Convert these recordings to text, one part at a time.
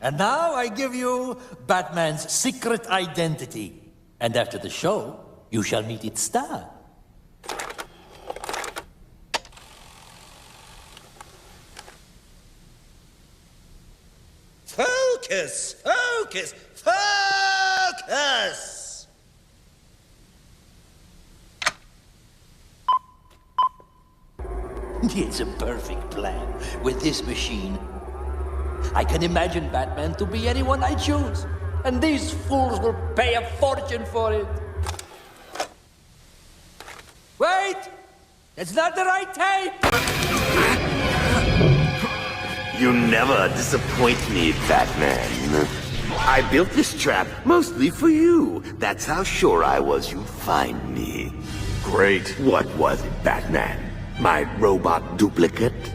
And now I give you Batman's secret identity. And after the show, you shall meet its star. Focus! Focus! Focus! It's a perfect plan. With this machine, I can imagine Batman to be anyone I choose. And these fools will pay a fortune for it. Wait! It's not the right tape! You never disappoint me, Batman. I built this trap mostly for you. That's how sure I was you'd find me. Great. What was it, Batman? My robot duplicate?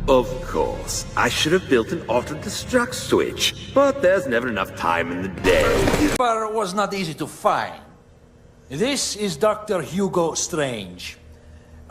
Of course. I should have built an auto-destruct switch, but there's never enough time in the day. But was not easy to find. This is Dr. Hugo Strange.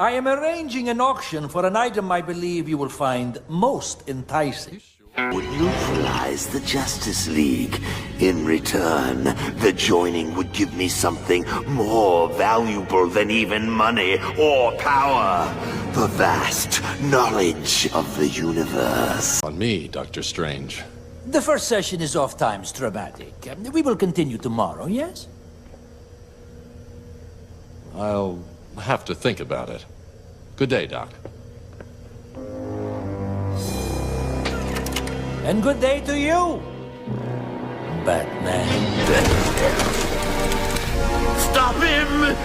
I am arranging an auction for an item I believe you will find most enticing. Would neutralize the Justice League. In return, the joining would give me something more valuable than even money or power. The vast knowledge of the universe. On me, Dr. Strange. The first session is off times dramatic. We will continue tomorrow, yes? I'll have to think about it. Good day, Doc. And good day to you, Batman. Stop him!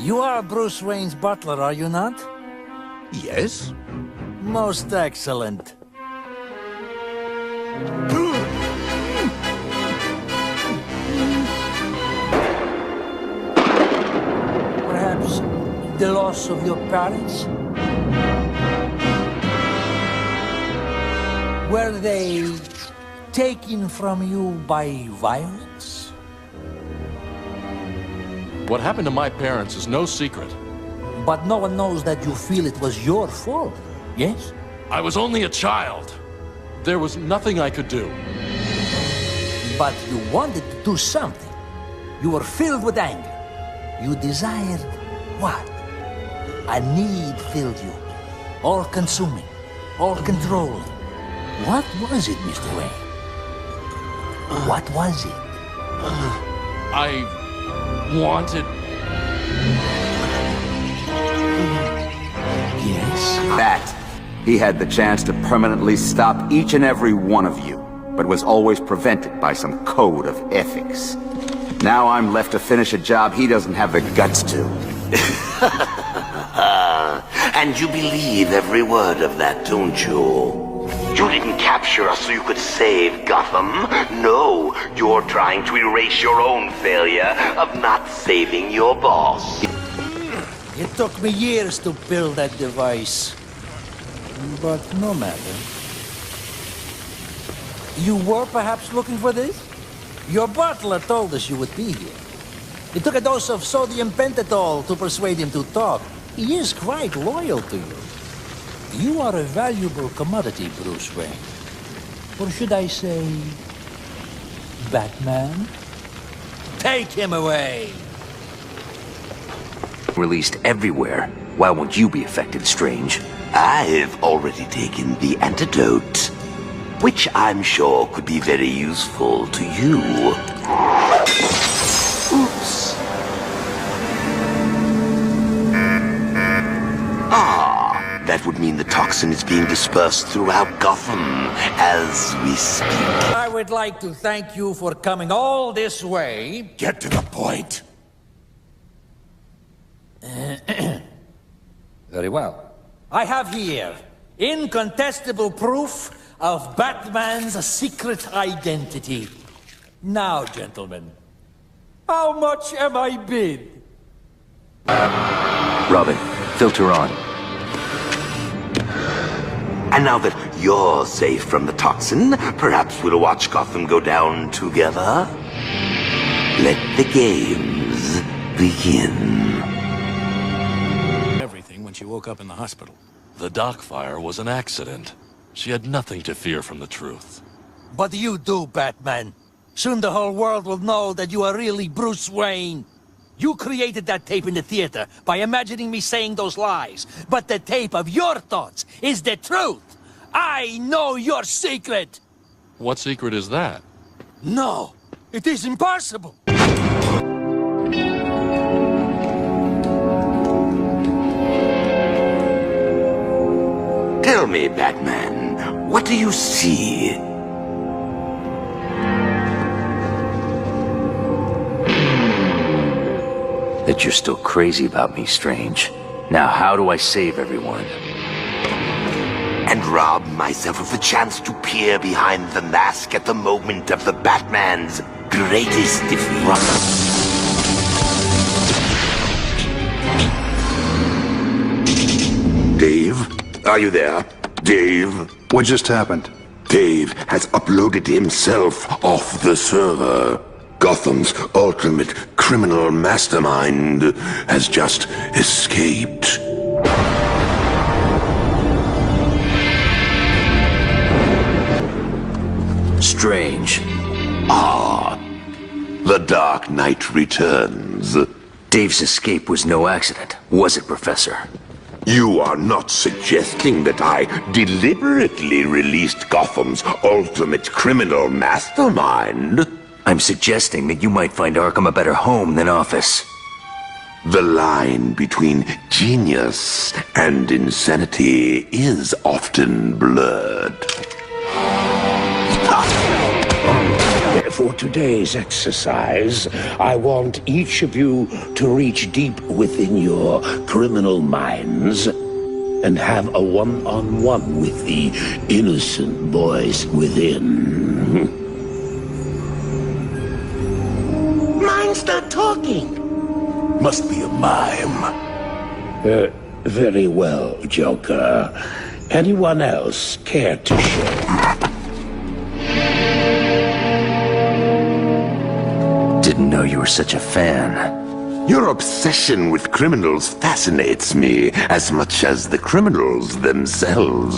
You are Bruce Wayne's butler, are you not? Yes? Most excellent. Perhaps the loss of your parents? Were they taken from you by violence? What happened to my parents is no secret. But no one knows that you feel it was your fault, yes? I was only a child. There was nothing I could do. But you wanted to do something. You were filled with anger. You desired what? A need filled you. All-consuming. All-controlling. What was it, Mr. Wayne? What was it? I wanted... Yes? That he had the chance to permanently stop each and every one of you, but was always prevented by some code of ethics. Now I'm left to finish a job he doesn't have the guts to. And you believe every word of that, don't you? You didn't capture us so you could save Gotham. No, you're trying to erase your own failure of not saving your boss. It took me years to build that device. But no matter. You were perhaps looking for this? Your butler told us you would be here. It took a dose of sodium pentothal to persuade him to talk. He is quite loyal to you. You are a valuable commodity, Bruce Wayne. Or should I say, Batman? Take him away! Released everywhere. Why won't you be affected, Strange? I've already taken the antidote, which I'm sure could be very useful to you. Oops. That would mean the toxin is being dispersed throughout Gotham as we speak. I would like to thank you for coming all this way. Get to the point. Very well. I have here incontestable proof of Batman's secret identity. Now, gentlemen, how much am I bid? Robin, filter on. And now that you're safe from the toxin, perhaps we'll watch Gotham go down together? Let the games begin. Everything when she woke up in the hospital. The dock fire was an accident. She had nothing to fear from the truth. But you do, Batman. Soon the whole world will know that you are really Bruce Wayne. You created that tape in the theater by imagining me saying those lies. But the tape of your thoughts is the truth. I know your secret. What secret is that? No, it is impossible. Tell me, Batman, what do you see? That you're still crazy about me, Strange. Now how do I save everyone? And rob myself of the chance to peer behind the mask at the moment of the Batman's greatest defeat. Dave? Are you there? Dave? What just happened? Dave has uploaded himself off the server. Gotham's ultimate criminal mastermind has just escaped. Strange. The Dark Knight returns. Dave's escape was no accident, was it, Professor? You are not suggesting that I deliberately released Gotham's ultimate criminal mastermind? I'm suggesting that you might find Arkham a better home than office. The line between genius and insanity is often blurred. For today's exercise, I want each of you to reach deep within your criminal minds and have a one-on-one with the innocent voice within. Mine's not talking. Must be a mime. Very well, Joker. Anyone else care to share? Didn't know you were such a fan. Your obsession with criminals fascinates me as much as the criminals themselves.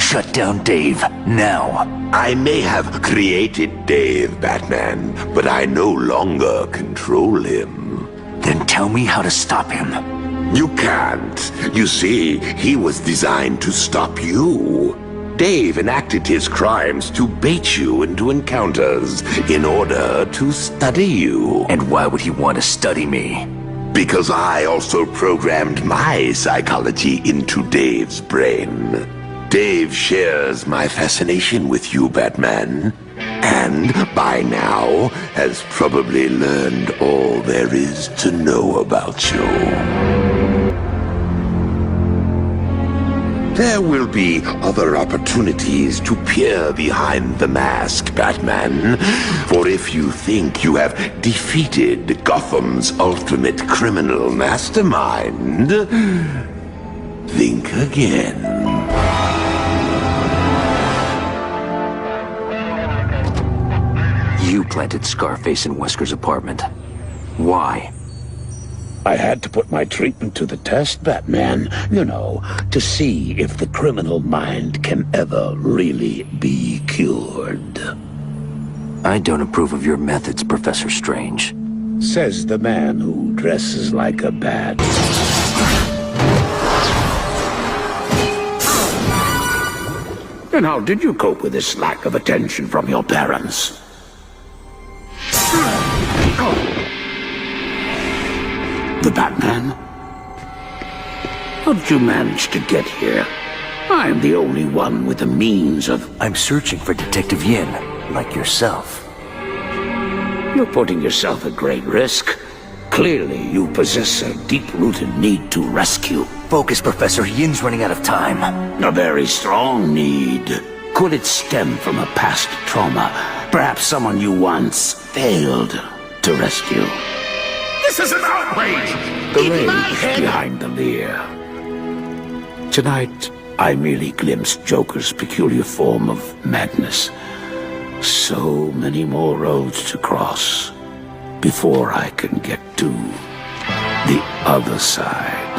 Shut down Dave, now. I may have created Dave, Batman, but I no longer control him. Then tell me how to stop him. You can't. You see, he was designed to stop you. Dave enacted his crimes to bait you into encounters in order to study you. And why would he want to study me? Because I also programmed my psychology into Dave's brain. Dave shares my fascination with you, Batman. And by now has probably learned all there is to know about you. There will be other opportunities to peer behind the mask, Batman. For if you think you have defeated Gotham's ultimate criminal mastermind, think again. You planted Scarface in Wesker's apartment. Why? I had to put my treatment to the test, Batman. You know, to see if the criminal mind can ever really be cured. I don't approve of your methods, Professor Strange. Says the man who dresses like a bat. And how did you cope with this lack of attention from your parents? The Batman? How did you manage to get here? I'm the only one with the means of... I'm searching for Detective Yin, like yourself. You're putting yourself at great risk. Clearly, you possess a deep-rooted need to rescue. Focus, Professor. Yin's running out of time. A very strong need. Could it stem from a past trauma? Perhaps someone you once failed to rescue? This is an outrage! The rage behind the leer. Tonight, I merely glimpsed Joker's peculiar form of madness. So many more roads to cross before I can get to the other side.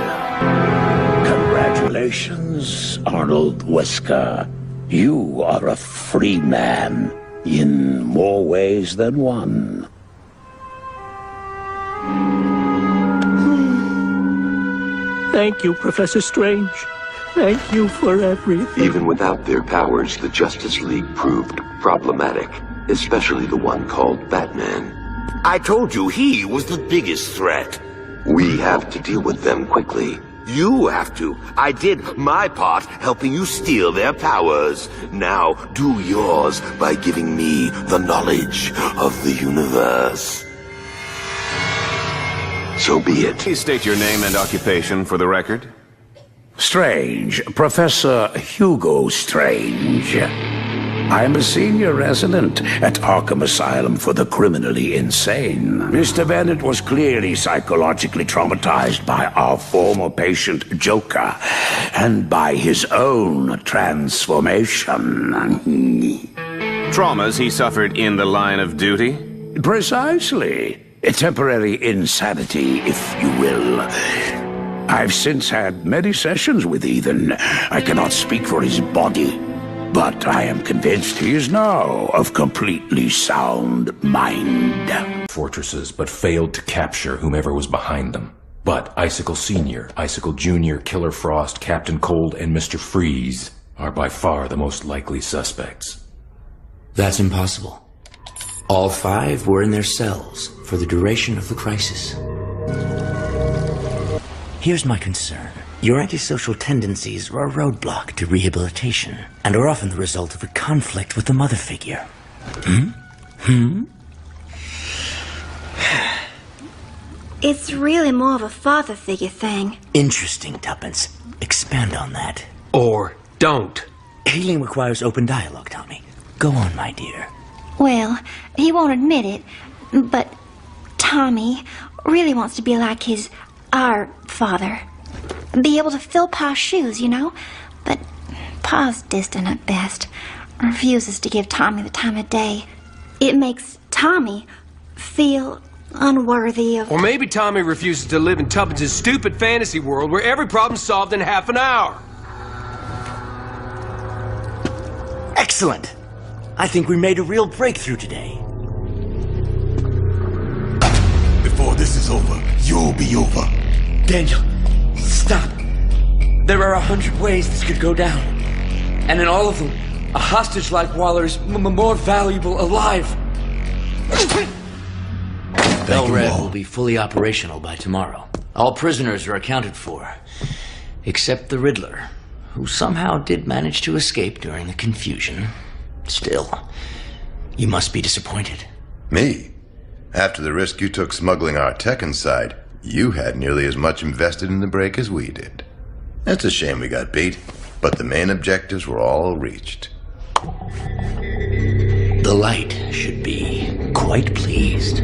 Congratulations. Congratulations, Arnold Wesker. You are a free man in more ways than one. Thank you, Professor Strange. Thank you for everything. Even without their powers, the Justice League proved problematic, especially the one called Batman. I told you he was the biggest threat. We have to deal with them quickly. You have to. I did my part helping you steal their powers. Now do yours by giving me the knowledge of the universe. So be it. Please state your name and occupation for the record. Strange, Professor Hugo Strange. I'm a senior resident at Arkham Asylum for the criminally insane. Mr. Bennett was clearly psychologically traumatized by our former patient, Joker, and by his own transformation. Traumas he suffered in the line of duty? Precisely. A temporary insanity, if you will. I've since had many sessions with Ethan. I cannot speak for his body, but I am convinced he is now of completely sound mind. Fortresses, but failed to capture whomever was behind them. But Icicle Sr., Icicle Jr., Killer Frost, Captain Cold, and Mr. Freeze are by far the most likely suspects. That's impossible. All 5 were in their cells for the duration of the crisis. Here's my concern. Your antisocial tendencies are a roadblock to rehabilitation, and are often the result of a conflict with the mother figure. It's really more of a father figure thing. Interesting, Tuppence. Expand on that. Or don't. Healing requires open dialogue, Tommy. Go on, my dear. Well, he won't admit it, but Tommy really wants to be like our father. Be able to fill Pa's shoes, you know? But Pa's distant at best. Refuses to give Tommy the time of day. It makes Tommy feel unworthy of... Or maybe Tommy refuses to live in Tuppence's stupid fantasy world where every problem's solved in half an hour. Excellent. I think we made a real breakthrough today. Before this is over, you'll be over. Daniel, stop. There are 100 ways this could go down. And in all of them, a hostage like Waller is more valuable alive. Bellred will be fully operational by tomorrow. All prisoners are accounted for, except the Riddler, who somehow did manage to escape during the confusion. Still, you must be disappointed. Me? After the risk you took smuggling our tech inside, you had nearly as much invested in the break as we did. It's a shame we got beat, but the main objectives were all reached. The Light should be quite pleased.